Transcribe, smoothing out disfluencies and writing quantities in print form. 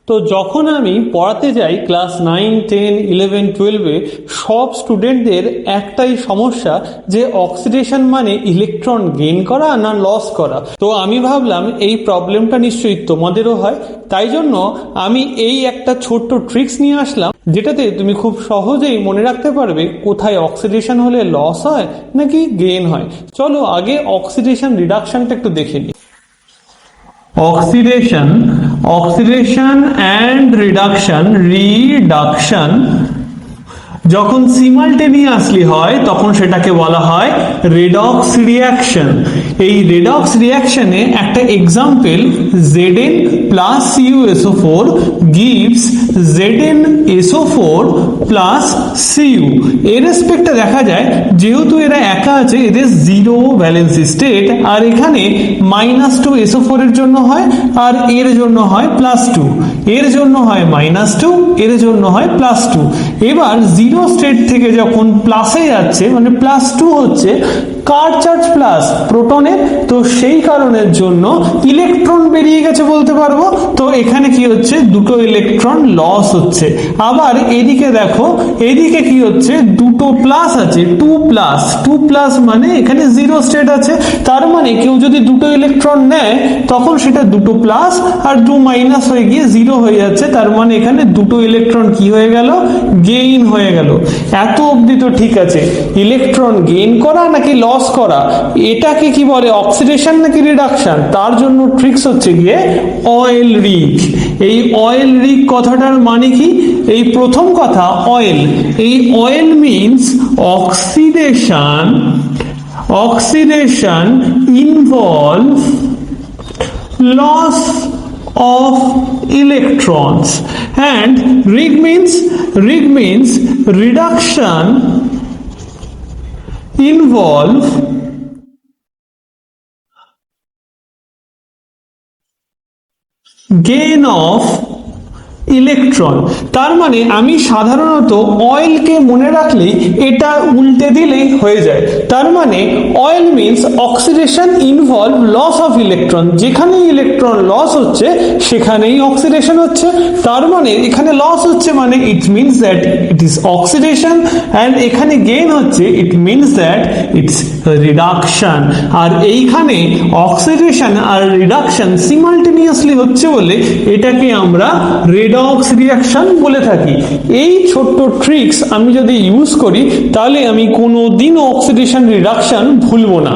তো যখন আমি পড়াতে যাই ক্লাস 9, 10, 11, 12-এ সব স্টুডেন্টদের একটাই সমস্যা যে অক্সিডেশন মানে ইলেকট্রন গেইন করা না লস করা। তো আমি ভাবলাম এই প্রবলেমটা নিশ্চয়ই তোমাদেরও হয়, তাই জন্য আমি এই একটা ছোট্ট ট্রিক্স নিয়ে আসলাম যেটাতে তুমি খুব সহজেই মনে রাখতে পারবে কোথায় অক্সিডেশন হলে লস হয় নাকি গেইন হয়। চলো আগে অক্সিডেশন রিডাকশনটা একটু দেখে নিই। অক্সিডেশন অ্যান্ড রিডাকশন যখন সিমালটেনিয়াসলি হয় তখন সেটাকে বলা হয় রেডক্স রিঅ্যাকশন। এই রেডক্স রিঅ্যাকশনে একটা example Zn plus CuSO4 gives ZnSO4 plus Cu। এর রেসপেক্টে দেখা যায় যেহেতু এরা একা আছে এদের জিরো ভ্যালেন্সি স্টেট, আর এখানে -2 SO4 এর জন্য হয় আর এর জন্য হয় +2, এর জন্য হয় -2, এর জন্য হয় +2। এবার জিরো স্টেট থেকে যখন প্লাসে যাচ্ছে মানে +2 হচ্ছে, কার চার্জ প্লাস প্রোটনের, তো সেই কারণের জন্য ইলেকট্রন বেরিয়ে গেছে বলতে পারবো। তো এখানে কি হচ্ছে, দুটো ইলেকট্রন লস হচ্ছে। আবার এদিকে দেখো, এদিকে কি হচ্ছে, দুটো প্লাস আছে, 2 প্লাস মানে এখানে জিরো স্টেট আছে, তার মানে কেউ যদি দুটো ইলেকট্রন নেয় তখন সেটা দুটো প্লাস আর 2 মাইনাস হয়ে গিয়ে জিরো হয়ে যাচ্ছে, তার মানে এখানে দুটো ইলেকট্রন কি হয়ে গেল, গেইন হয়ে গেল। এত অবধি তো ঠিক আছে, ইলেকট্রন গেইন করা নাকি লস করা, এটাকে কি বলে, অক্সিডেশন নাকি রিডাকশন? তার জন্য ট্রিক্স হচ্ছে গিয়ে অয়েল রিগ। এই অয়েল রিগ কথাটার মানে কি? এই প্রথম কথা অয়েল, এই oil means oxidation involve loss of electrons, and rig means reduction involve gain of electron. তার মানে আমি সাধারণত অয়েলকে মনে রাখলেই এটা উল্টে দিলেই হয়ে যায়। তার মানে oil means oxidation involve loss of electron, যেখানে ইলেকট্রন লস হচ্ছে সেখানেই অক্সিডেশন হচ্ছে। তার মানে এখানে লস হচ্ছে মানে it means that it is oxidation, and এখানে গেইন হচ্ছে it means that it's reduction. আর এইখানে অক্সিডেশন আর রিডাকশন সিমালটেনিয়াসলি হচ্ছে বলে এটাকে আমরা রেডক্স রিঅ্যাকশন বলে থাকি। এই ছোট্ট ট্রিক্স আমি যদি ইউজ করি তাহলে আমি কোনোদিনও অক্সিডেশন রিডাকশন ভুলবো না।